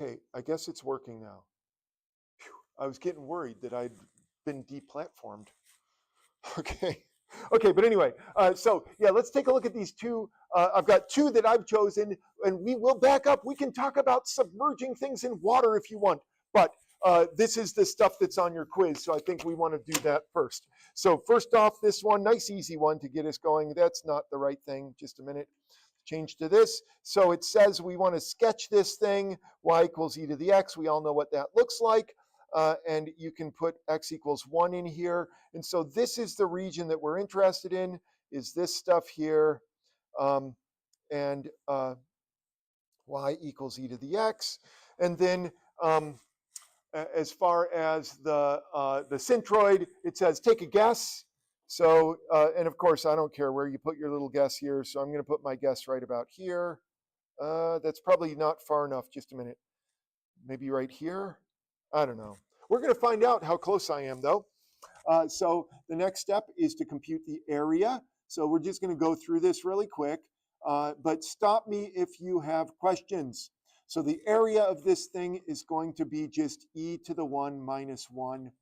Okay, I guess it's working now. Phew, I was getting worried that I'd been deplatformed. Okay. Okay, but anyway, so yeah, let's take a look at these two. I've got two that I've chosen, and we will back up. We can talk about submerging things in water if you want, but this is the stuff that's on your quiz, so I think we want to do that first. So first off, this one, nice easy one to get us going. That's not the right thing. Just a minute. Change to this. So it says we want to sketch this thing, y equals e to the x. We all know what that looks like. And you can put x equals 1 in here. And so this is the region that we're interested in, is this stuff here. Um, and y equals e to the x. And then as far as the centroid, it says take a guess. So, and of course, I don't care where you put your little guess here. So I'm going to put my guess right about here. That's probably not far enough. Just a minute. Maybe right here. I don't know. We're going to find out how close I am, though. So the next step is to compute the area. So we're just going to go through this really quick, but stop me if you have questions. So the area of this thing is going to be just e to the 1 minus 1.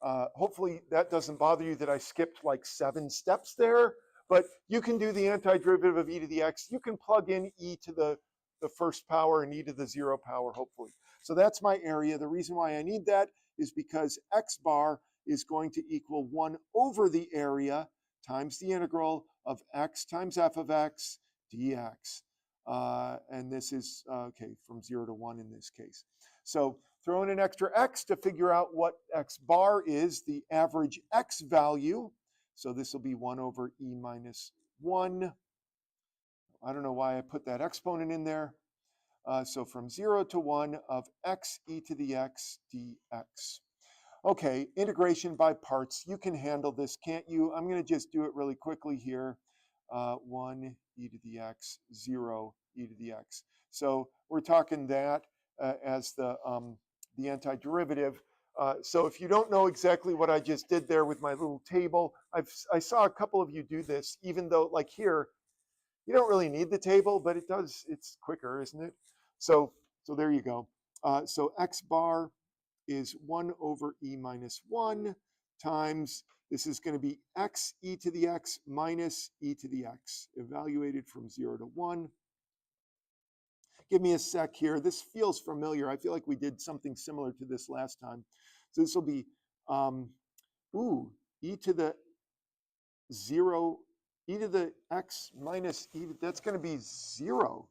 Hopefully that doesn't bother you that I skipped like 7 steps there, but you can do the antiderivative of e to the x. You can plug in e to the first power and e to the 0 power, hopefully. So that's my area. The reason why I need that is because x bar is going to equal 1 over the area times the integral of x times f of x dx. And this is, okay, from 0 to 1 in this case. So throw in an extra x to figure out what x bar is, the average x value. So this will be 1 over e minus 1. I don't know why I put that exponent in there. So from 0 to 1 of x e to the x dx. Okay, integration by parts. You can handle this, can't you? I'm going to just do it really quickly here. 1 e to the x, 0 e to the x. So we're talking that as the antiderivative. So if you don't know exactly what I just did there with my little table, I saw a couple of you do this, even though like here, you don't really need the table, but it does, it's quicker, isn't it? So there you go. So x bar is 1 over e minus 1 times, this is going to be x e to the x minus e to the x, evaluated from 0 to 1. Give me a sec here. This feels familiar. I feel like we did something similar to this last time. So this will be, e to the 0, e to the x minus e, that's going to be 0.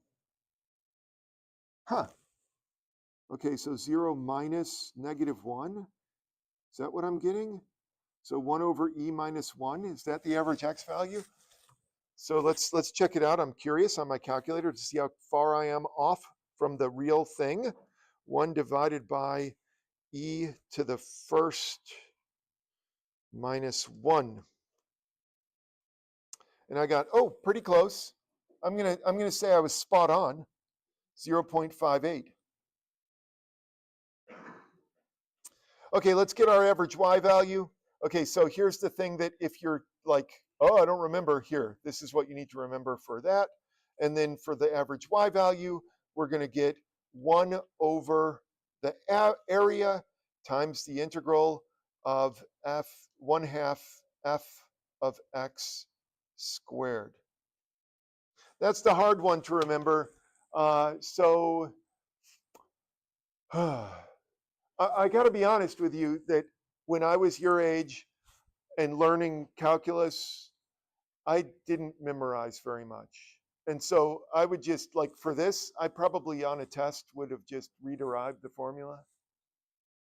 Huh. Okay, so 0 minus negative 1. Is that what I'm getting? So 1 over e minus 1, is that the average x value? So let's check it out. I'm curious on my calculator to see how far I am off from the real thing. 1 divided by e to the first minus 1. And I got, oh, pretty close. I'm gonna say I was spot on, 0.58. Okay, let's get our average y value. Okay, so here's the thing that if you're like, oh, I don't remember here, this is what you need to remember for that. And then for the average y value, we're going to get 1 over the area times the integral of f 1/2 f of x squared. That's the hard one to remember. So I got to be honest with you that when I was your age and learning calculus, I didn't memorize very much. And so I would just like for this, I probably on a test would have just re-derived the formula.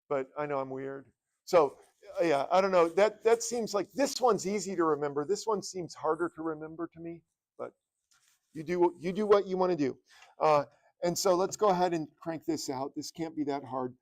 But I know I'm weird. So yeah, I don't know. That seems like this one's easy to remember. This one seems harder to remember to me. But you do what you want to do. And so let's go ahead and crank this out. This can't be that hard.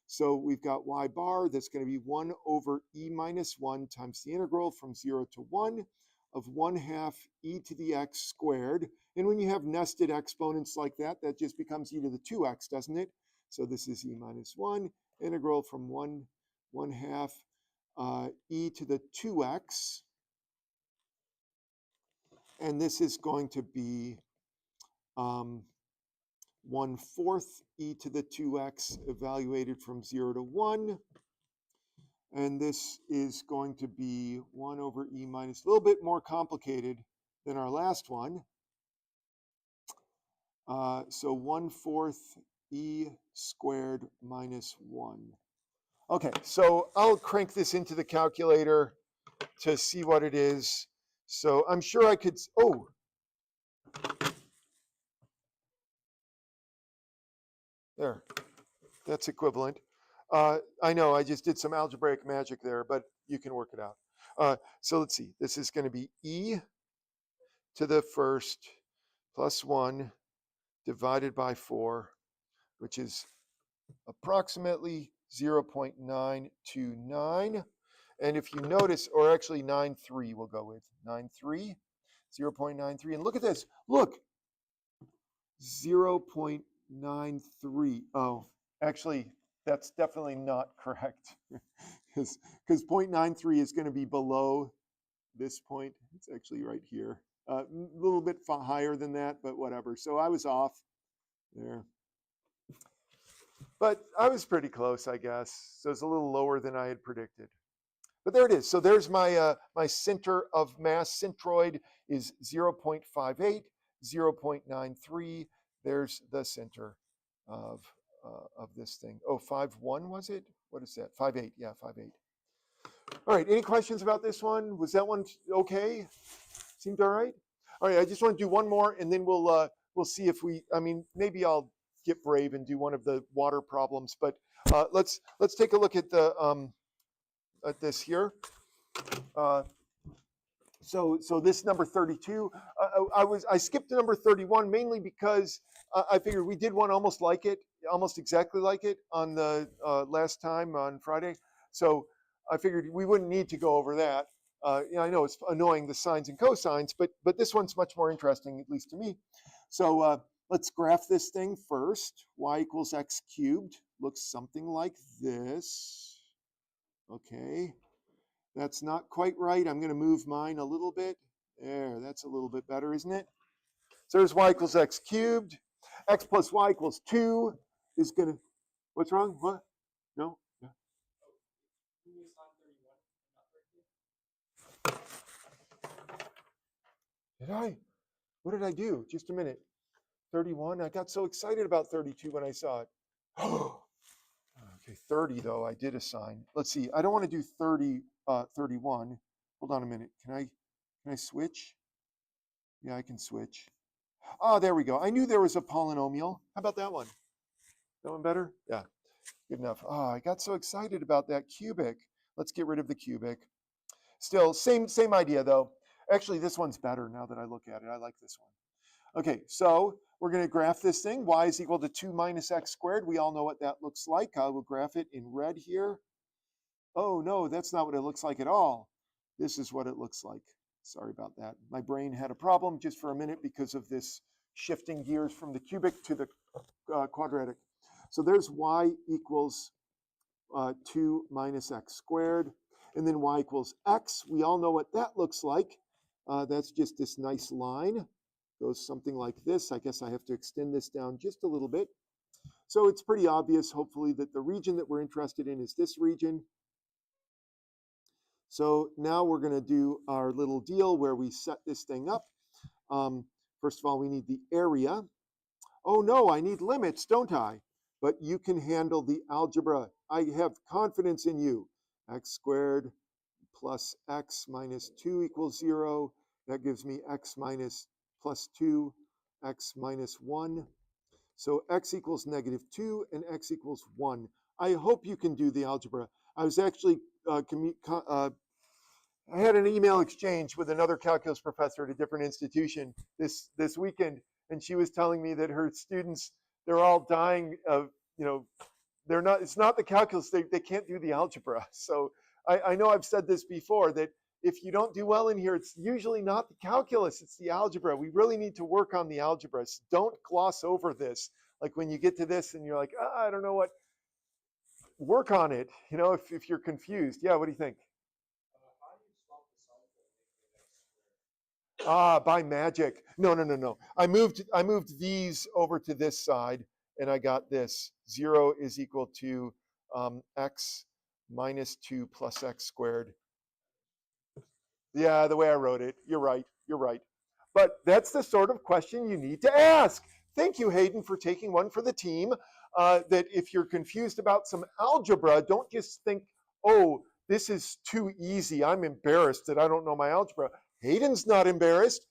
So we've got y bar, that's going to be 1 over e minus 1 times the integral from 0 to 1 of 1/2 e to the x squared. And when you have nested exponents like that, that just becomes e to the 2x, doesn't it? So this is e minus 1, integral from 1/2 e to the 2x. And this is going to be 1/4 e to the 2x evaluated from 0 to 1. And this is going to be 1 over e minus, a little bit more complicated than our last one. So 1/4 e squared minus 1. Okay, so I'll crank this into the calculator to see what it is. So I'm sure I could, oh. There, that's equivalent. I know I just did some algebraic magic there, but you can work it out. So let's see, this is going to be e to the first plus 1 divided by 4, which is approximately 0.929. And if you notice, or actually 93 we'll go with, 93, 0.93. And look at this, look, 0.93. Oh, actually, that's definitely not correct because 0.93 is going to be below this point. It's actually right here. A little bit higher than that, but whatever. So I was off there. But I was pretty close, I guess. So it's a little lower than I had predicted. But there it is. So there's my my center of mass. Centroid is 0.58, 0.93. There's the center of this thing. Oh, 5.1 was it? What is that? 5.8. Yeah, 5.8. All right. Any questions about this one? Was that one okay? Seemed all right. All right. I just want to do one more, and then we'll see if we. I mean, maybe I'll get brave and do one of the water problems. But let's take a look at the at this here. So this number 32, I skipped to number 31 mainly because I figured we did one almost like it, almost exactly like it on the last time on Friday. So I figured we wouldn't need to go over that. I know it's annoying, the sines and cosines, but this one's much more interesting, at least to me. So let's graph this thing first. Y equals x cubed looks something like this. Okay. That's not quite right. I'm going to move mine a little bit. There, that's a little bit better, isn't it? So there's y equals x cubed. X plus y equals 2 is going to, what's wrong? What? No? Yeah. Did I? What did I do? Just a minute. 31. I got so excited about 32 when I saw it. Okay, 30 though, I did assign. Let's see. I don't want to do 30, 31. Hold on a minute. Can I switch? Yeah, I can switch. Oh, there we go. I knew there was a polynomial. How about that one? That one better? Yeah, good enough. Oh, I got so excited about that cubic. Let's get rid of the cubic. Still, same idea though. Actually, this one's better now that I look at it. I like this one. Okay, so we're going to graph this thing. Y is equal to 2 minus x squared. We all know what that looks like. I will graph it in red here. Oh, no, that's not what it looks like at all. This is what it looks like. Sorry about that. My brain had a problem just for a minute because of this shifting gears from the cubic to the quadratic. So there's y equals 2 minus x squared. And then y equals x. We all know what that looks like. That's just this nice line. Goes something like this. I guess I have to extend this down just a little bit. So it's pretty obvious, hopefully, that the region that we're interested in is this region. So now we're going to do our little deal where we set this thing up. First of all, we need the area. Oh no, I need limits, don't I? But you can handle the algebra. I have confidence in you. X squared plus x minus 2 equals 0. That gives me x minus plus 2, x minus 1. So x equals -2 and x equals 1. I hope you can do the algebra. I was actually I had an email exchange with another calculus professor at a different institution this weekend, and she was telling me that her students, they're all dying of, they're not, it's not the calculus, they can't do the algebra. So I know I've said this before, that if you don't do well in here, it's usually not the calculus, it's the algebra. We really need to work on the algebra. So don't gloss over this. Like when you get to this and you're like, I don't know what, work on it, if you're confused. Yeah, what do you think? Ah, by magic. No, no, no, no. I moved these over to this side, and I got this. 0 is equal to x minus 2 plus x squared. Yeah, the way I wrote it. You're right. You're right. But that's the sort of question you need to ask. Thank you, Hayden, for taking one for the team. That if you're confused about some algebra, don't just think, oh, this is too easy. I'm embarrassed that I don't know my algebra. Hayden's not embarrassed.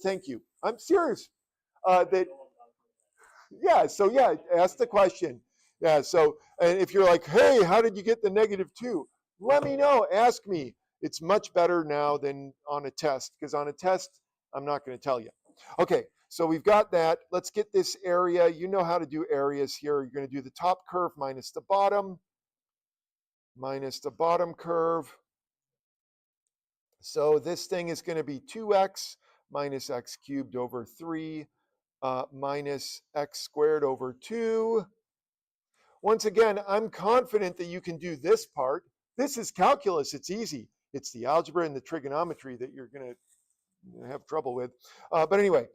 Thank you. I'm serious. That yeah. So yeah, ask the question. Yeah. So and if you're like, hey, how did you get the -2? Let me know. Ask me. It's much better now than on a test because on a test, I'm not going to tell you. Okay. So we've got that. Let's get this area. You know how to do areas here. You're going to do the top curve minus the bottom curve. So this thing is going to be 2x minus x cubed over 3 minus x squared over 2. Once again, I'm confident that you can do this part. This is calculus. It's easy. It's the algebra and the trigonometry that you're going to have trouble with. But anyway,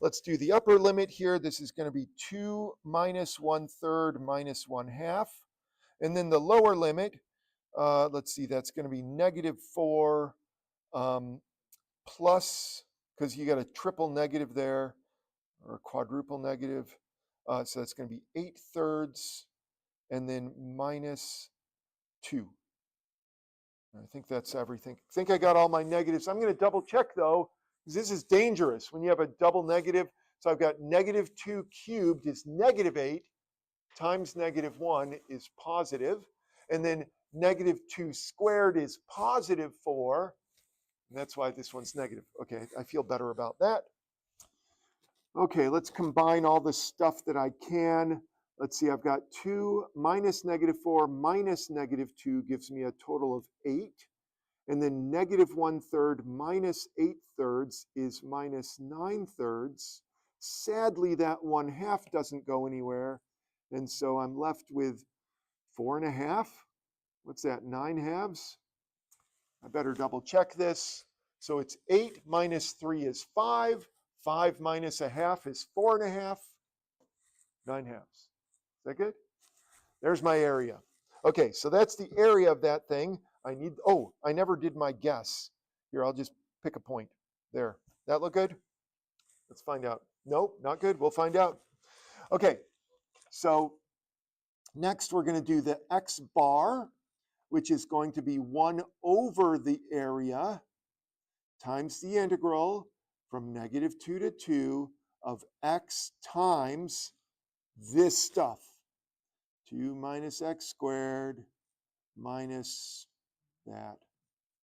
let's do the upper limit here. This is going to be 2 minus 1/3 minus 1/2. And then the lower limit, let's see, that's going to be -4 plus, because you got a triple negative there, or a quadruple negative. So that's going to be 8/3 and then minus 2. I think that's everything. I think I got all my negatives. I'm going to double check though, because this is dangerous when you have a double negative. So I've got -2 cubed is -8 times -1 is positive. And then -2 squared is +4. And that's why this one's negative. Okay, I feel better about that. Okay, let's combine all the stuff that I can. Let's see, I've got 2 minus -4 minus -2 gives me a total of 8. And then -1/3 minus 8/3 is minus 9/3. Sadly, that 1/2 doesn't go anywhere. And so I'm left with 4.5. What's that, 9/2? I better double check this. So it's 8 minus 3 is 5. 5 minus 1/2 is 4.5. 9/2. Is that good? There's my area. Okay, so that's the area of that thing. I never did my guess. Here, I'll just pick a point. There. That look good? Let's find out. Nope, not good. We'll find out. Okay, so next we're going to do the x bar, which is going to be 1 over the area times the integral from -2 to 2 of x times this stuff. 2 minus x squared minus that.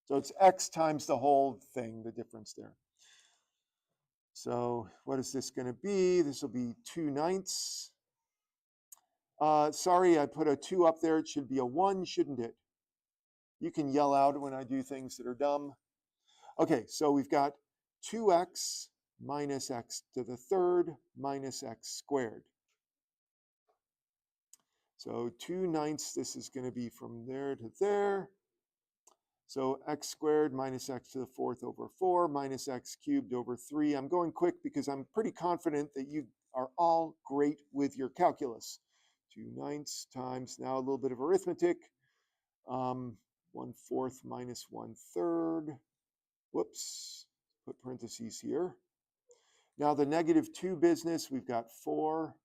So it's x times the whole thing, the difference there. So what is this going to be? This will be 2/9. Sorry, I put a 2 up there. It should be a 1, shouldn't it? You can yell out when I do things that are dumb. Okay, so we've got 2x minus x to the 3rd minus x squared. So 2/9, this is going to be from there to there. So x squared minus x to the 4th over 4 minus x cubed over 3. I'm going quick because I'm pretty confident that you are all great with your calculus. 2/9 times, now a little bit of arithmetic, 1/4 minus 1/3. Whoops, put parentheses here. Now the -2 business, we've got 4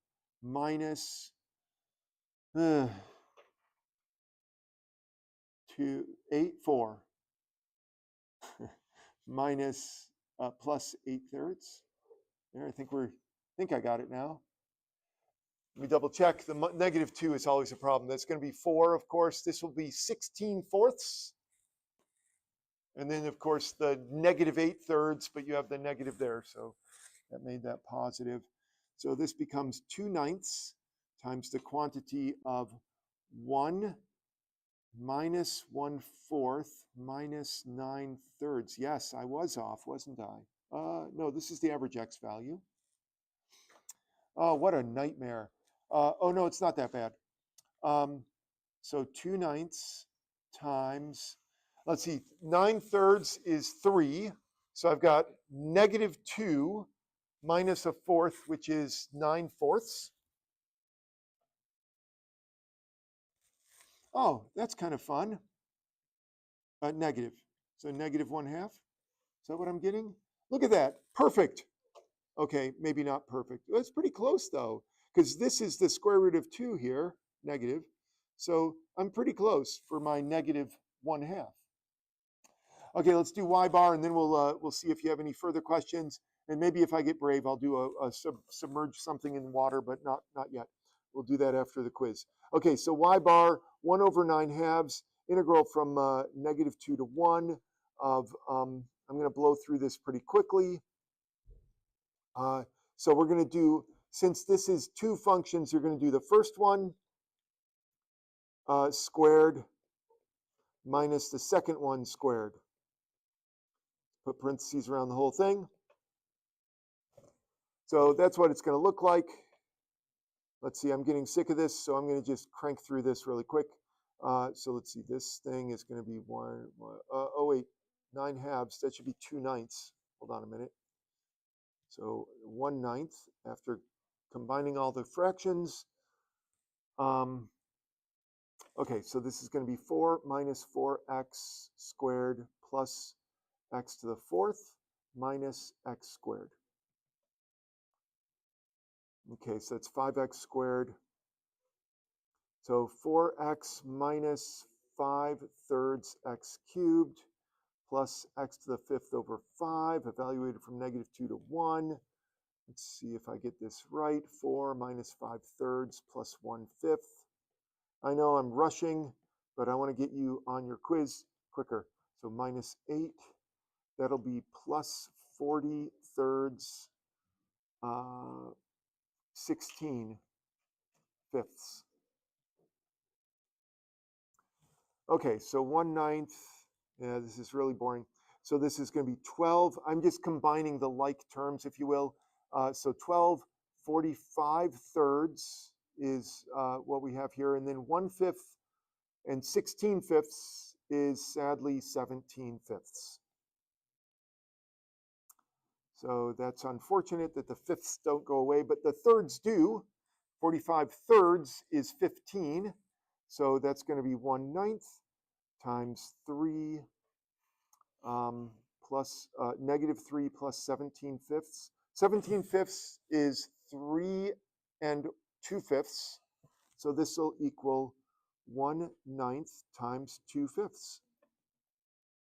minus 2, 8, 4 minus plus 8/3. There, I think I got it now. Let me double check. The -2 is always a problem. That's going to be 4, of course. This will be 16/4. And then, of course, the -8/3, but you have the negative there. So that made that positive. So this becomes 2/9 times the quantity of 1 minus 1/4 minus 9/3. Yes, I was off, wasn't I? No, this is the average x value. Oh, what a nightmare. Oh, no, it's not that bad. So 2/9 times, let's see, 9/3 is 3. So I've got -2 minus 1/4, which is 9/4. Oh, that's kind of fun. Negative. So -1/2. Is that what I'm getting? Look at that. Perfect. Okay, maybe not perfect. Well, it's pretty close though, because this is the square root of 2 here, negative. So I'm pretty close for my -1/2. Okay, let's do y bar, and then we'll see if you have any further questions. And maybe if I get brave, I'll do a submerge something in water, but not yet. We'll do that after the quiz. Okay, so y bar 1/9/2 integral from -2 to 1 of I'm going to blow through this pretty quickly. So we're going to do, since this is two functions, you're going to do the first one squared minus the second one squared. Put parentheses around the whole thing. So that's what it's going to look like. Let's see, I'm getting sick of this, so I'm going to just crank through this really quick. So let's see, this thing is going to be 9/2. That should be 2/9. Hold on a minute. So 1/9 after combining all the fractions. Okay, so this is going to be 4 minus 4x squared plus x to the 4th minus x squared. Okay, so it's 5x squared. So 4x minus 5/3 x cubed plus x to the 5th over 5, evaluated from -2 to 1. Let's see if I get this right. 4 minus 5/3 plus 1/5. I know I'm rushing, but I want to get you on your quiz quicker. So -8, that'll be plus 40/3, 16/5. Okay, so 1/9, yeah, this is really boring. So this is going to be 12. I'm just combining the like terms, if you will. So 12 45/3 is what we have here. And then 1/5 and 16/5 is sadly 17/5. So that's unfortunate that the fifths don't go away, but the thirds do. 45/3 is 15. So that's going to be 1/9 times 3 plus -3 plus 17/5. 17/5 is 3 2/5. So this will equal 1/9 times 2/5.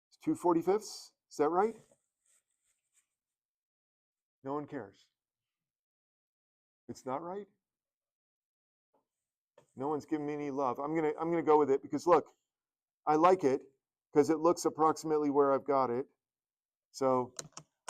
It's 2/45. Is that right? No one cares. It's not right? No one's giving me any love. I'm gonna go with it because look, I like it because it looks approximately where I've got it. So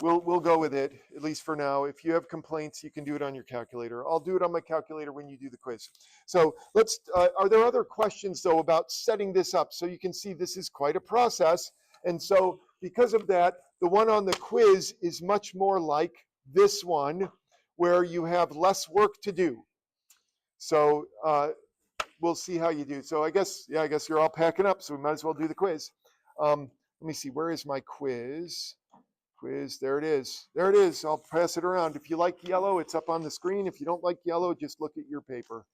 we'll go with it, at least for now. If you have complaints, you can do it on your calculator. I'll do it on my calculator when you do the quiz. So let's, are there other questions though about setting this up? So you can see this is quite a process. And so because of that, the one on the quiz is much more like this one where you have less work to do. So we'll see how you do. So I guess you're all packing up, so we might as well do the quiz. Let me see, where is my quiz? There it is. There it is. I'll pass it around. If you like yellow, it's up on the screen. If you don't like yellow, just look at your paper.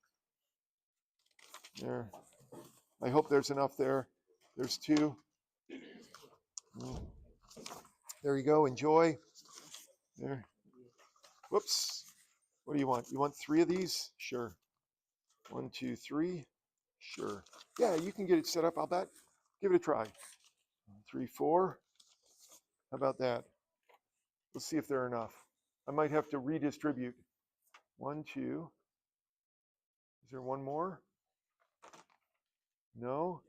There. I hope there's enough there. There's 2. There you go. Enjoy. There. Whoops. What do you want? You want 3 of these? Sure. 1, 2, 3. Sure. Yeah, you can get it set up, I'll bet. Give it a try. 3, 4. How about that? Let's see if there are enough. I might have to redistribute. 1, 2. Is there one more? No?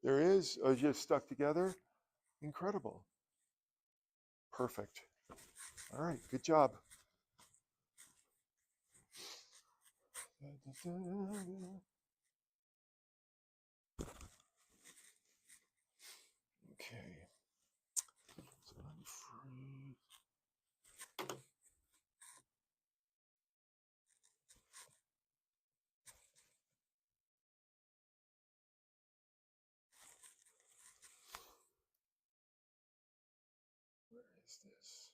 There is? Oh, just stuck together? Incredible. Perfect. All right, good job. Okay. So I'm free. Where is is this?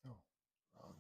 Oh, wrong.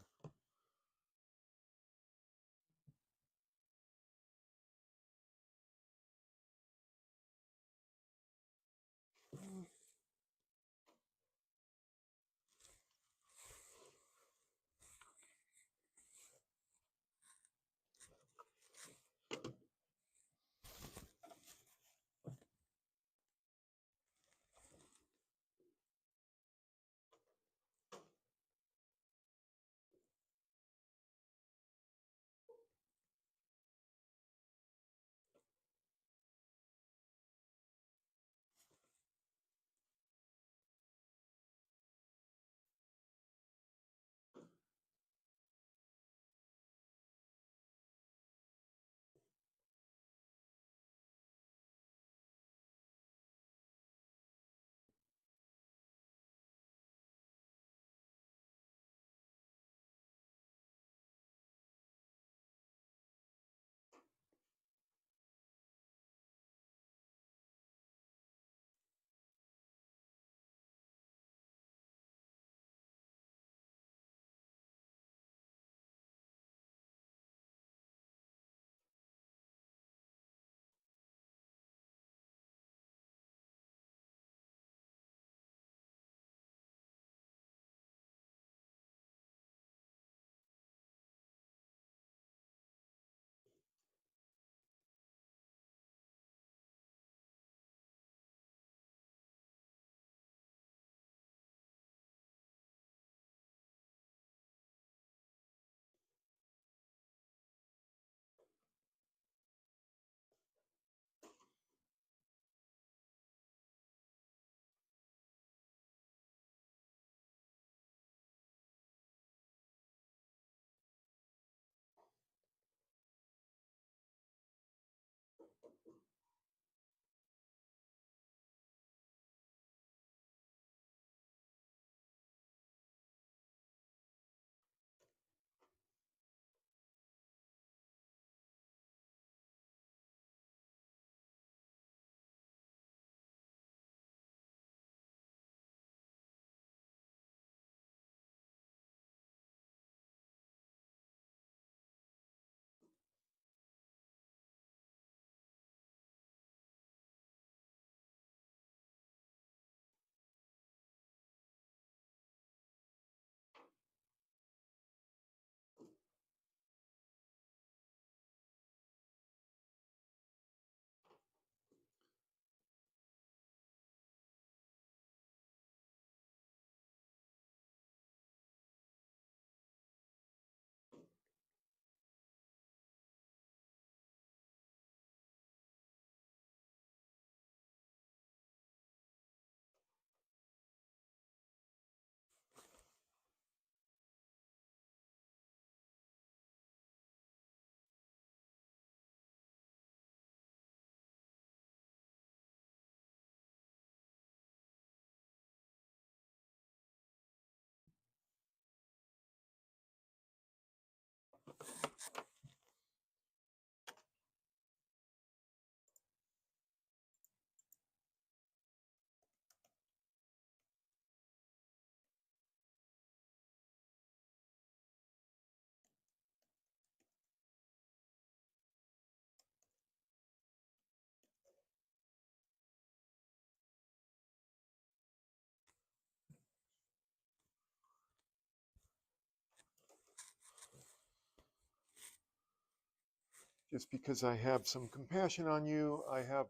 Just because I have some compassion on you, I have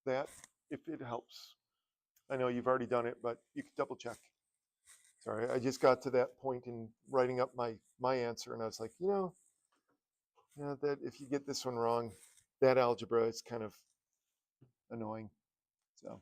that, if it helps. I know you've already done it, but you can double check. Sorry, I just got to that point in writing up my answer, and I was like, that if you get this one wrong, that algebra is kind of annoying. So.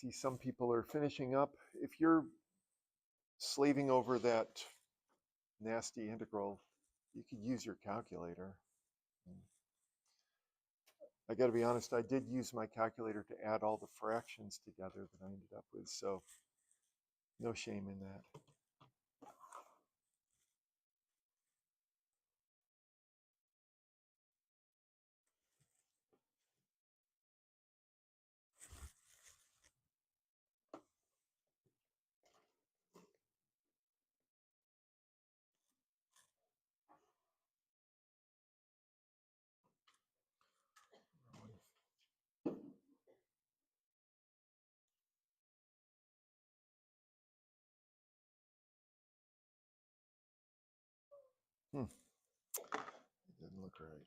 see some people are finishing up. If you're slaving over that nasty integral, you could use your calculator. I got to be honest, I did use my calculator to add all the fractions together that I ended up with, so no shame in that. It didn't look right.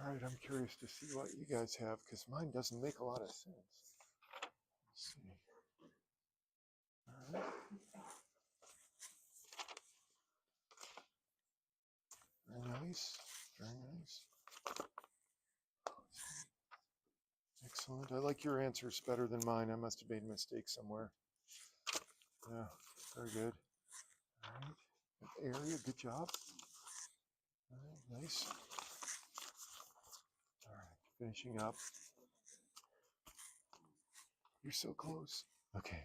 All right, I'm curious to see what you guys have because mine doesn't make a lot of sense. Let's see. All right. Very nice. Very nice. Excellent. I like your answers better than mine. I must have made a mistake somewhere. Yeah, very good. All right. Area, good job. All right, nice. All right, finishing up. You're so close. Okay.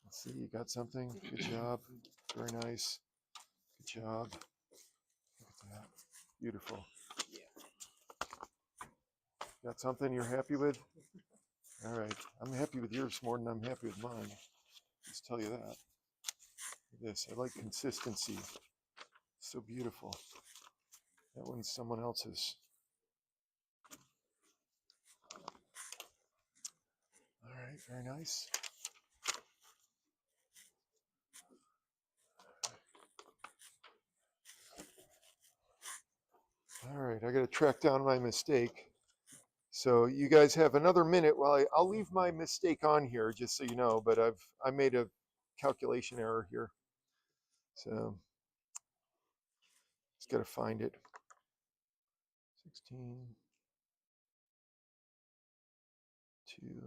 Let's see, you got something? Good job. Very nice. Good job. Look at that. Beautiful. Got something you're happy with? All right. I'm happy with yours more than I'm happy with mine. Just tell you that. Look at this. I like consistency. So beautiful. That one's someone else's. All right. Very nice. All right. I got to track down my mistake. So you guys have another minute while I'll leave my mistake on here just so you know, but I made a calculation error here. So just got to find it. 16, 2.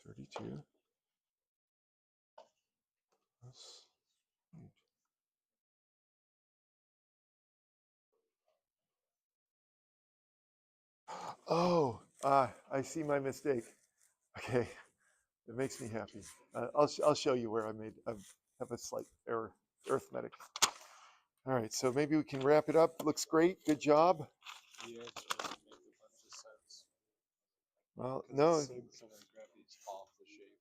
32 plus 8. Oh, I see my mistake. Okay, it makes me happy. I'll show you where I have a slight error, arithmetic. All right, so maybe we can wrap it up. Looks great. Good job. The answer doesn't make a bunch of sense. Well, 'Cause no, it's center of gravity's off the shape.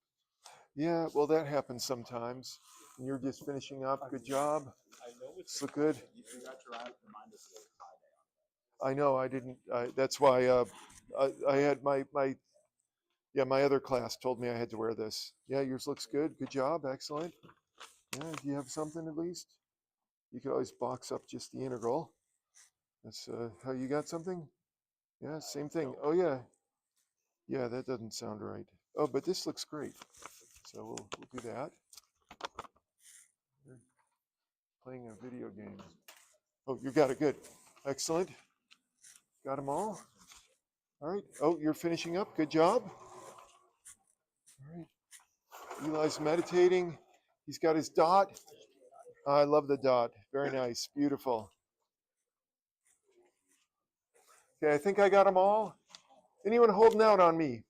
yeah, well, that happens sometimes. And you're just finishing up. Good job. I know it's Look good. You forgot to remind us today was Pi Day on I know I didn't. That's why I had my other class told me I had to wear this. Yeah, yours looks good. Good job. Excellent. Yeah, do you have something at least? You could always box up just the integral. That's how you got something? Yeah, same thing. Oh, yeah. Yeah, that doesn't sound right. Oh, but this looks great. So we'll do that. You're playing a video game. Oh, you got it. Good. Excellent. Got them all? All right. Oh, you're finishing up. Good job. All right. Eli's meditating. He's got his dot. I love the dot. Very nice. Beautiful. Okay, I think I got them all. Anyone holding out on me?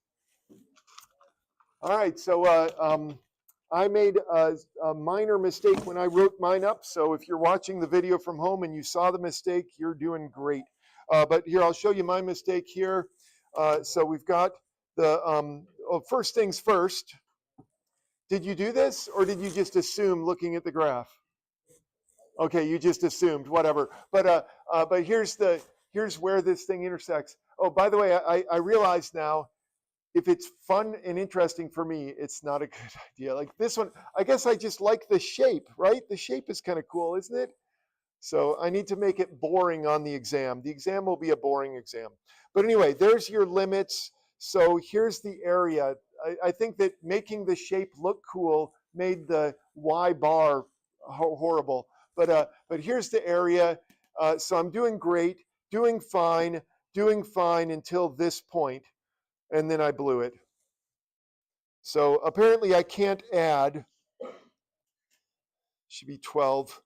All right, so I made a minor mistake when I wrote mine up. So if you're watching the video from home and you saw the mistake, you're doing great. But here, I'll show you my mistake here. So we've got the, first things first. Did you do this or did you just assume looking at the graph? Okay, you just assumed, whatever. But here's where this thing intersects. Oh, by the way, I realize now, if it's fun and interesting for me, it's not a good idea. Like this one, I guess I just like the shape, right? The shape is kind of cool, isn't it? So I need to make it boring on the exam. The exam will be a boring exam. But anyway, there's your limits. So here's the area. I think that making the shape look cool made the Y bar horrible. But here's the area. So I'm doing great, doing fine until this point, and then I blew it. So apparently I can't add. Should be 12.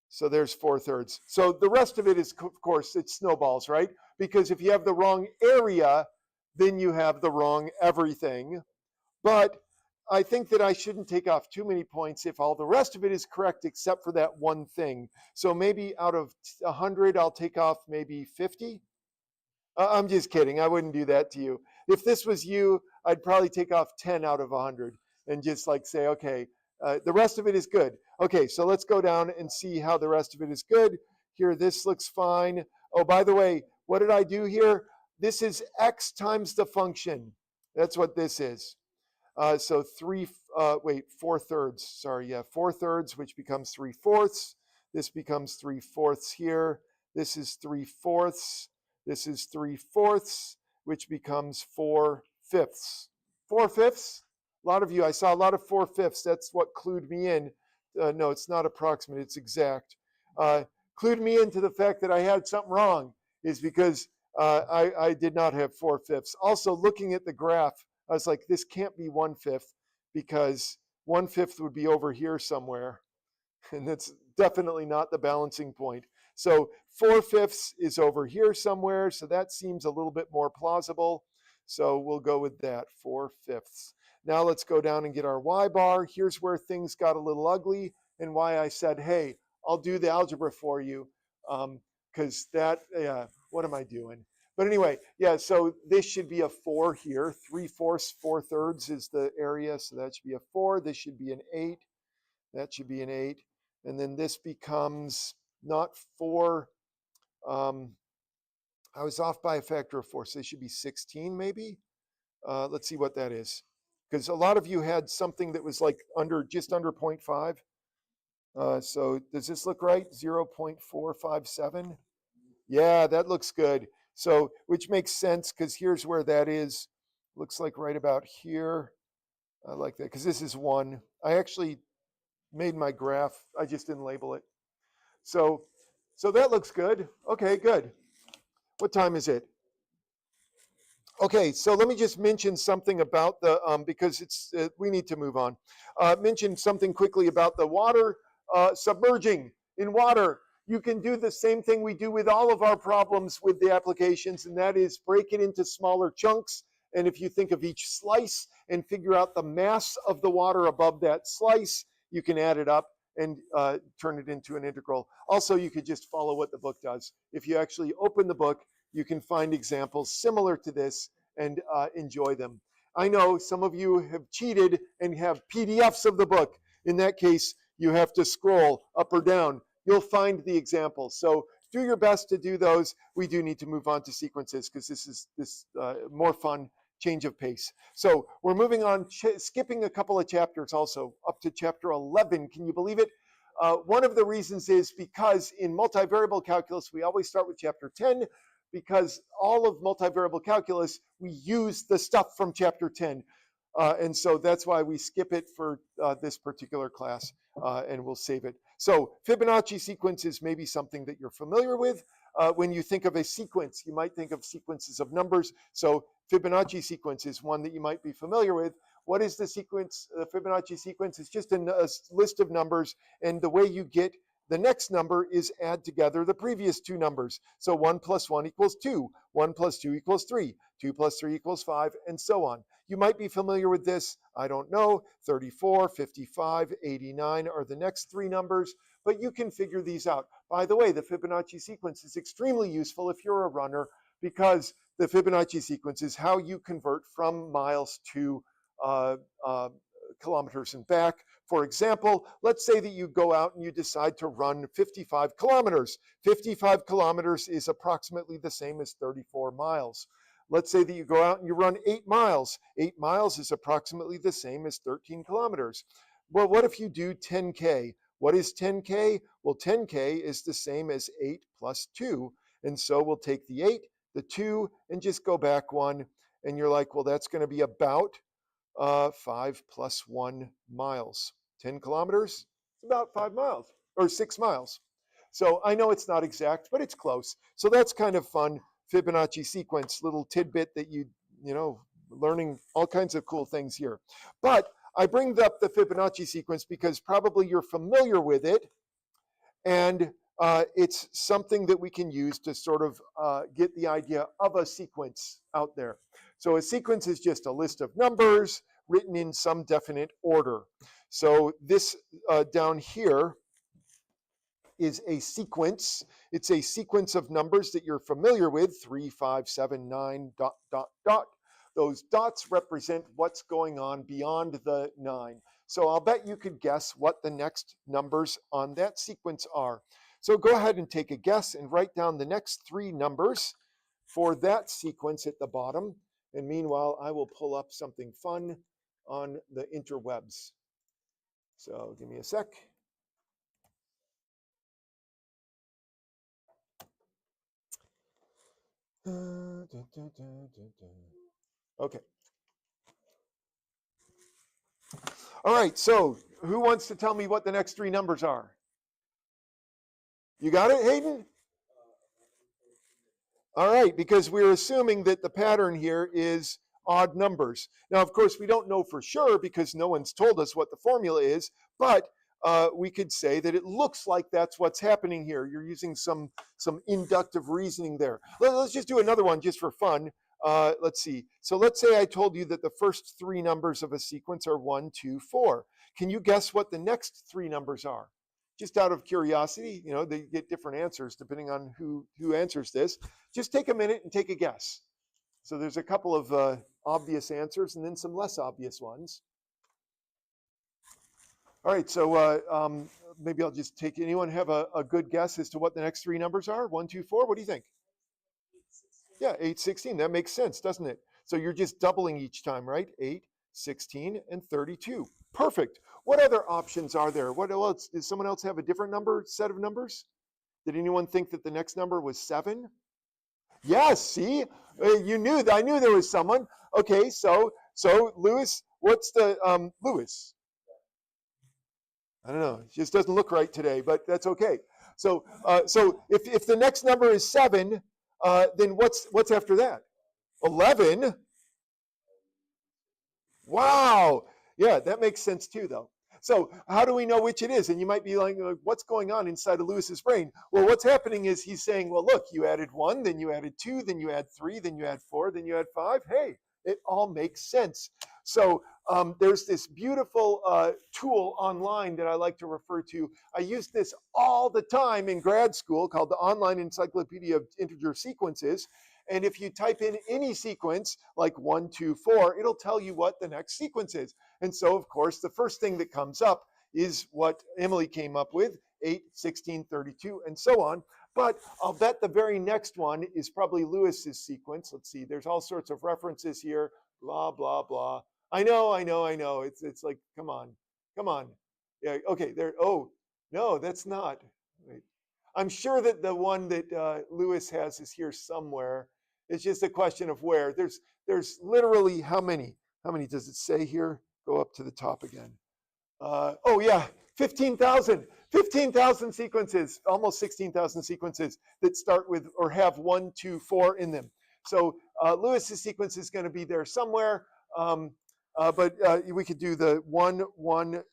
So there's 4/3. So the rest of it is, of course, it's snowballs, right? Because if you have the wrong area, then you have the wrong everything. But I think that I shouldn't take off too many points if all the rest of it is correct except for that one thing. So maybe out of 100, I'll take off maybe 50. I'm just kidding. I wouldn't do that to you. If this was you, I'd probably take off 10 out of 100 and just like say, okay, the rest of it is good. Okay, so let's go down and see how the rest of it is good. Here, this looks fine. Oh, by the way, what did I do here? This is x times the function. That's what this is. So 4/3. Sorry, yeah, 4/3, which becomes 3/4. This becomes 3/4 here. This is 3/4. This is 3/4, which becomes 4/5. 4/5? A lot of you, I saw a lot of 4/5. That's what clued me in. No, it's not approximate, it's exact. Clued me into the fact that I had something wrong is because I did not have 4/5. Also, looking at the graph, I was like, this can't be 1/5 because 1/5 would be over here somewhere. And that's definitely not the balancing point. So 4/5 is over here somewhere. So that seems a little bit more plausible. So we'll go with that, 4/5. Now let's go down and get our Y bar. Here's where things got a little ugly and why I said, hey, I'll do the algebra for you. Because what am I doing? But anyway, yeah, so this should be a 4 here. 3/4, 4/3 is the area. So that should be a 4. This should be an 8. That should be an 8. And then this becomes not 4. I was off by a factor of 4, so this should be 16 maybe. Let's see what that is. Because a lot of you had something that was like just under 0.5. So does this look right? 0.457. Yeah, that looks good. So, which makes sense because here's where that is. Looks like right about here. I like that because this is 1. I actually made my graph. I just didn't label it. So that looks good. Okay, good. What time is it? Okay, so let me just mention something about the, because we need to move on. Mention something quickly about the water submerging in water. You can do the same thing we do with all of our problems with the applications, and that is break it into smaller chunks. And if you think of each slice and figure out the mass of the water above that slice, you can add it up and turn it into an integral. Also, you could just follow what the book does. If you actually open the book, you can find examples similar to this and enjoy them. I know some of you have cheated and have PDFs of the book. In that case, you have to scroll up or down. You'll find the examples. So do your best to do those. We do need to move on to sequences because this is more fun, change of pace. So we're moving on, skipping a couple of chapters also, up to chapter 11. Can you believe it? One of the reasons is because in multivariable calculus, we always start with chapter 10, because all of multivariable calculus, we use the stuff from chapter 10. And so that's why we skip it for this particular class, and we'll save it. So Fibonacci sequences may be something that you're familiar with. when you think of a sequence, you might think of sequences of numbers. So Fibonacci sequence is one that you might be familiar with. What is the sequence? The Fibonacci sequence is just a list of numbers, and the way you get the next number is add together the previous two numbers. So 1 + 1 = 2, 1 + 2 = 3, 2 + 3 = 5, and so on. You might be familiar with this. I don't know. 34, 55, 89 are the next three numbers, but you can figure these out. By the way, the Fibonacci sequence is extremely useful if you're a runner, because the Fibonacci sequence is how you convert from miles to kilometers and back. For example, let's say that you go out and you decide to run 55 kilometers. 55 kilometers is approximately the same as 34 miles. Let's say that you go out and you run 8 miles. 8 miles is approximately the same as 13 kilometers. Well, what if you do 10K? What is 10K? Well, 10K is the same as 8 + 2. And so we'll take the 8, the 2, and just go back 1. And you're like, well, that's going to be about 5 + 1 miles. 10 kilometers, it's about 5 miles or 6 miles. So I know it's not exact, but it's close. So that's kind of fun. Fibonacci sequence, little tidbit that you know, learning all kinds of cool things here. But I bring up the Fibonacci sequence because probably you're familiar with it, and it's something that we can use to sort of get the idea of a sequence out there. So a sequence is just a list of numbers written in some definite order. So this down here is a sequence. It's a sequence of numbers that you're familiar with, 3, 5, 7, 9, ... Those dots represent what's going on beyond the 9. So I'll bet you could guess what the next numbers on that sequence are. So go ahead and take a guess and write down the next 3 numbers for that sequence at the bottom. And meanwhile, I will pull up something fun on the interwebs. So give me a sec. Okay. All right, so who wants to tell me what the next 3 numbers are? You got it, Hayden? All right, because we're assuming that the pattern here is odd numbers. Now, of course, we don't know for sure because no one's told us what the formula is, but we could say that it looks like that's what's happening here. You're using some inductive reasoning there. Let's just do another one just for fun. Let's see. So let's say I told you that the first 3 numbers of a sequence are 1, 2, 4. Can you guess what the next 3 numbers are? Just out of curiosity, you know, they get different answers depending on who answers this. Just take a minute and take a guess. So there's a couple of obvious answers and then some less obvious ones. All right, so maybe I'll just take, anyone have a good guess as to what the next 3 numbers are? 1, 2, 4, what do you think? Yeah, 8, 16, that makes sense, doesn't it? So you're just doubling each time, right? 8, 16, and 32. Perfect. What other options are there? What else? Does someone else have a different set of numbers? Did anyone think that the next number was 7? Yes, see? You knew that. I knew there was someone. Okay, so Lewis, what's the, Lewis? I don't know, it just doesn't look right today, but that's okay. So if the next number is 7, then what's after that? 11? Wow. Yeah, that makes sense too, though. So how do we know which it is? And you might be like, what's going on inside of Lewis's brain? Well, what's happening is he's saying, well, look, you added 1, then you added 2, then you add 3, then you add 4, then you add 5. Hey, it all makes sense. So there's this beautiful tool online that I like to refer to. I use this all the time in grad school called the Online Encyclopedia of Integer Sequences. And if you type in any sequence like 1, 2, 4, it'll tell you what the next sequence is. And so, of course, the first thing that comes up is what Emily came up with, 8, 16, 32, and so on. But I'll bet the very next one is probably Lewis's sequence. Let's see, there's all sorts of references here, blah, blah, blah. I know. It's like, come on. Yeah, okay, there, oh, no, that's not. Wait. I'm sure that the one that Lewis has is here somewhere. It's just a question of where. There's literally how many? How many does it say here? Go up to the top again. Oh yeah, 15,000. 15,000 sequences, almost 16,000 sequences that start with or have 1, 2, 4 in them. So Lewis's sequence is going to be there somewhere. But we could do the 1, 1,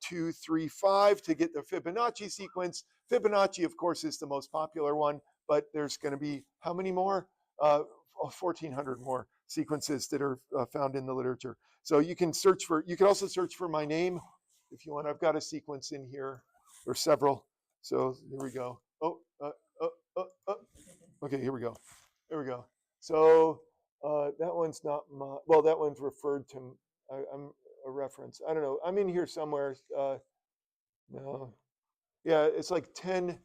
2, 3, 5 to get the Fibonacci sequence. Fibonacci, of course, is the most popular one, but there's going to be how many more? 1,400 more sequences that are found in the literature. So you can search for, you can also search for my name if you want. I've got a sequence in here, or several. So here we go. Okay, here we go. There we go. So that one's not my, well, that one's referred to, I'm a reference. I don't know. I'm in here somewhere. No. Yeah, it's like 10,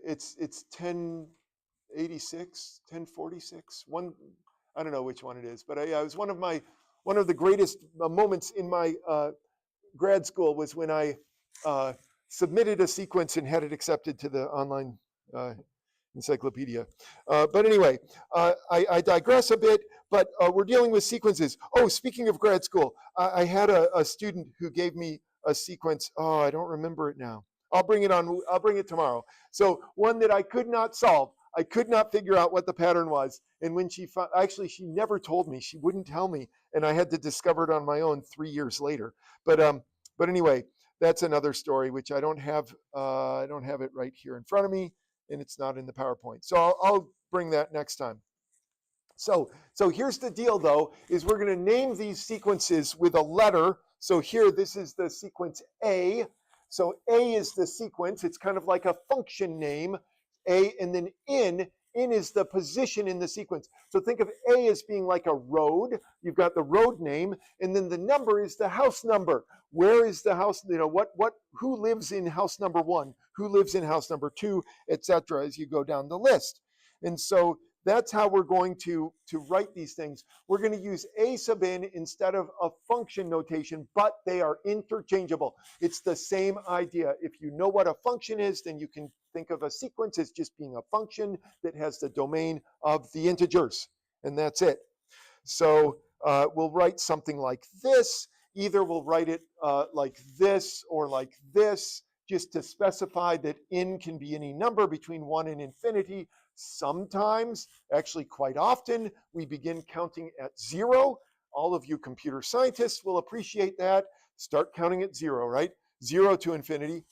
it's 1086, 1046. One, I don't know which one it is, but yeah, it was one of the greatest moments in my grad school was when I submitted a sequence and had it accepted to the online encyclopedia. But anyway, I digress a bit, but we're dealing with sequences. Oh, speaking of grad school, I had a student who gave me a sequence. Oh, I don't remember it now. I'll bring it tomorrow. So one that I could not solve. I could not figure out what the pattern was. And when she actually, she never told me. She wouldn't tell me. And I had to discover it on my own 3 years later. But anyway, that's another story, which I don't have it right here in front of me, and it's not in the PowerPoint. So I'll bring that next time. So here's the deal, though, is we're going to name these sequences with a letter. So here, this is the sequence A. So A is the sequence. It's kind of like a function name, A, and then in is the position in the sequence. So think of A as being like a road. You've got the road name, and then the number is the house number. Where is the house? You know, who lives in house number 1? Who lives in house number 2, etc. as you go down the list. And so that's how we're going to write these things. We're going to use A sub n instead of a function notation, but they are interchangeable. It's the same idea. If you know what a function is, then you can think of a sequence as just being a function that has the domain of the integers, and that's it. So we'll write something like this. Either we'll write it like this or like this, just to specify that n can be any number between 1 and infinity. Sometimes, actually quite often, we begin counting at 0. All of you computer scientists will appreciate that. Start counting at 0, right? 0 to infinity.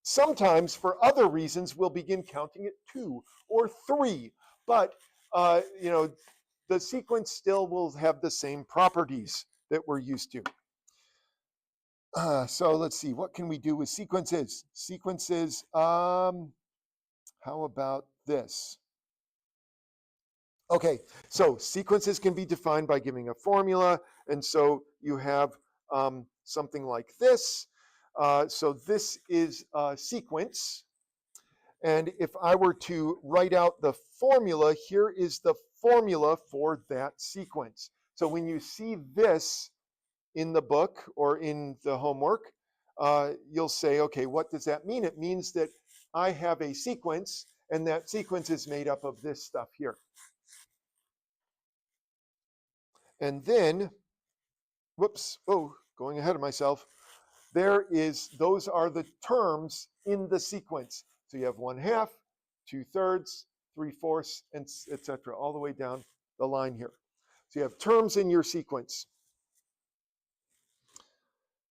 Sometimes, for other reasons, we'll begin counting at 2 or 3. But, you know, the sequence still will have the same properties that we're used to. So let's see, what can we do with sequences? Sequences, how about this? Okay, so sequences can be defined by giving a formula. And so you have something like this. So this is a sequence. And if I were to write out the formula, here is the formula for that sequence. So when you see this in the book or in the homework, you'll say, okay, what does that mean? It means that I have a sequence, and that sequence is made up of this stuff here. And then, whoops, oh, going ahead of myself. Those are the terms in the sequence. So you have 1/2, 2/3, 3/4, and etc., all the way down the line here. So you have terms in your sequence.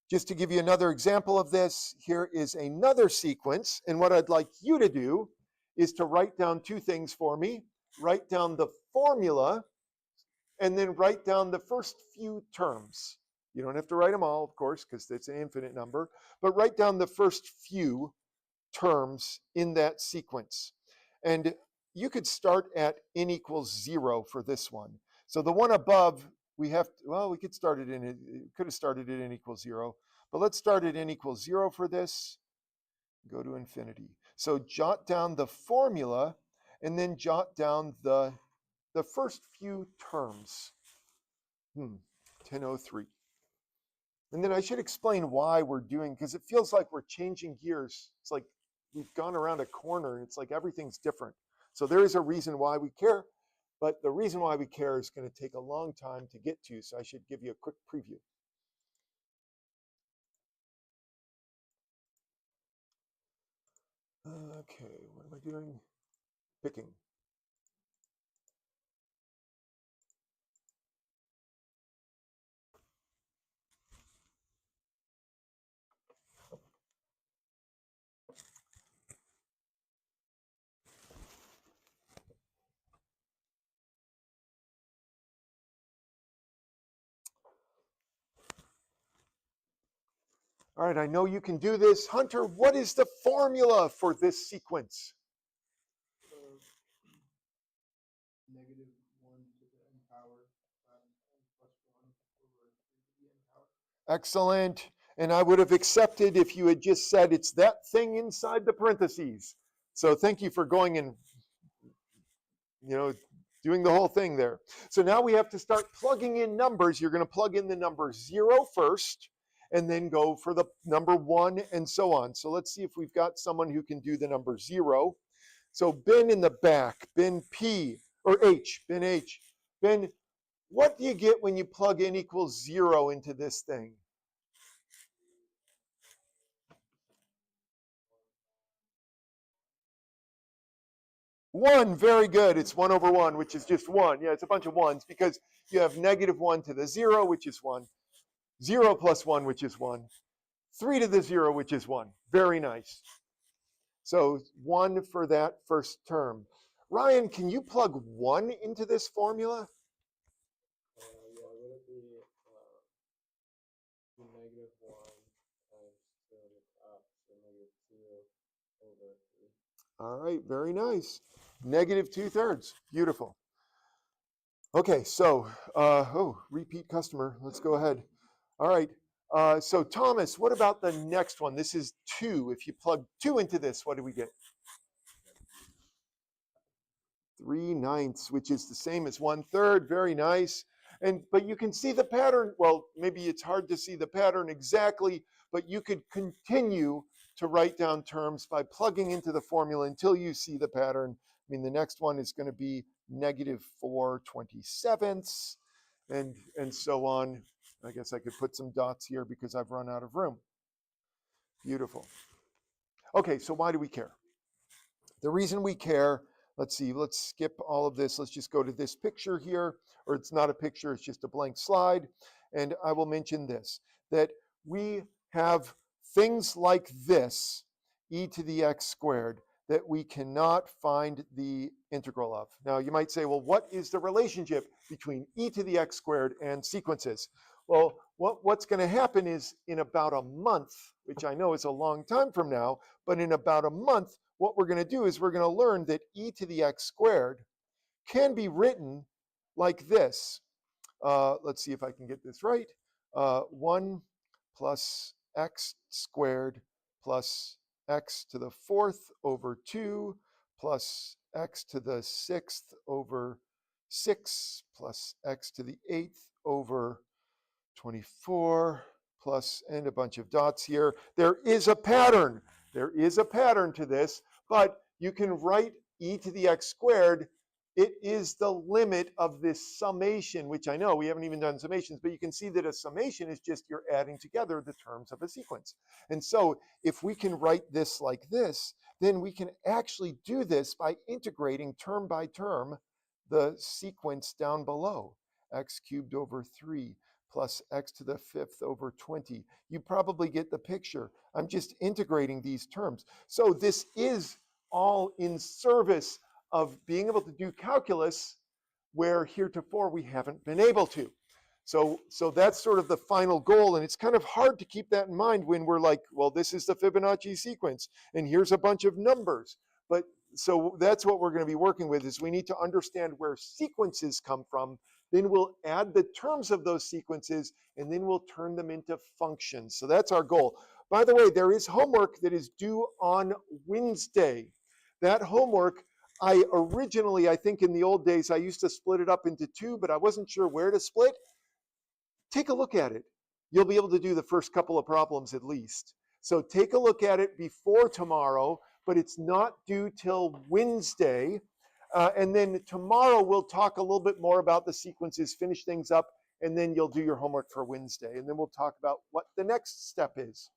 Just to give you another example of this, here is another sequence. And what I'd like you to do is to write down 2 things for me. Write down the formula, and then write down the first few terms. You don't have to write them all, of course, because it's an infinite number, but write down the first few terms in that sequence. And you could start at n equals 0 for this one. So the one above, we could start it could have started at n equals 0, but let's start at n equals 0 for this, go to infinity. So jot down the formula, and then jot down the first few terms. 1003. And then I should explain why we're doing, because it feels like we're changing gears. It's like we've gone around a corner, and it's like everything's different. So there is a reason why we care, but the reason why we care is going to take a long time to get to, so I should give you a quick preview. Okay, what am I doing? Picking. All right, I know you can do this. Hunter, what is the formula for this sequence? Negative 1 to the n power times n plus 1 over 3 to the n power. Excellent. And I would have accepted if you had just said it's that thing inside the parentheses. So thank you for going and, doing the whole thing there. So now we have to start plugging in numbers. You're going to plug in the number 0 first, and then go for the number 1 and so on. So let's see if we've got someone who can do the number 0. So Ben in the back, Ben P, or H, Ben H. Ben, what do you get when you plug n equals 0 into this thing? 1, very good. It's 1 over 1, which is just 1. Yeah, it's a bunch of 1s because you have negative 1 to the 0, which is 1. 0 plus 1, which is 1. 3 to the 0, which is 1. Very nice. So 1 for that first term. Ryan, can you plug 1 into this formula? Yeah, would it be negative 1 times 2 on the top, so negative 2 over 3. All right, very nice. Negative 2/3. Beautiful. Okay, so, repeat customer. Let's go ahead. All right. So Thomas, what about the next one? This is 2. If you plug 2 into this, what do we get? 3/9, which is the same as 1/3. Very nice. But you can see the pattern. Well, maybe it's hard to see the pattern exactly, but you could continue to write down terms by plugging into the formula until you see the pattern. I mean, the next one is going to be negative 4/27, and so on. I guess I could put some dots here because I've run out of room. Beautiful. Okay, so why do we care? The reason we care, let's see, let's skip all of this. Let's just go to this picture here, or it's not a picture, it's just a blank slide. And I will mention this, that we have things like this, e to the x squared, that we cannot find the integral of. Now you might say, well, what is the relationship between e to the x squared and sequences? Well, what's going to happen is in about a month, which I know is a long time from now, but in about a month, what we're going to do is we're going to learn that e to the x squared can be written like this. Let's see if I can get this right. 1 plus x squared plus x to the 4th over 2 plus x to the 6th over 6 plus x to the 8th over 24 plus, and a bunch of dots here. There is a pattern. There is a pattern to this, but you can write e to the x squared. It is the limit of this summation, which I know we haven't even done summations, but you can see that a summation is just you're adding together the terms of a sequence. And so if we can write this like this, then we can actually do this by integrating term by term the sequence down below. X cubed over 3 plus x to the 5th over 20. You probably get the picture. I'm just integrating these terms. So this is all in service of being able to do calculus where heretofore we haven't been able to. So that's sort of the final goal, and it's kind of hard to keep that in mind when we're like, well, this is the Fibonacci sequence, and here's a bunch of numbers. But so that's what we're going to be working with, is we need to understand where sequences come from. Then we'll add the terms of those sequences, and then we'll turn them into functions. So that's our goal. By the way, there is homework that is due on Wednesday. That homework, I think in the old days, I used to split it up into 2, but I wasn't sure where to split. Take a look at it. You'll be able to do the first couple of problems at least. So take a look at it before tomorrow, but it's not due till Wednesday. And then tomorrow we'll talk a little bit more about the sequences, finish things up, and then you'll do your homework for Wednesday. And then we'll talk about what the next step is.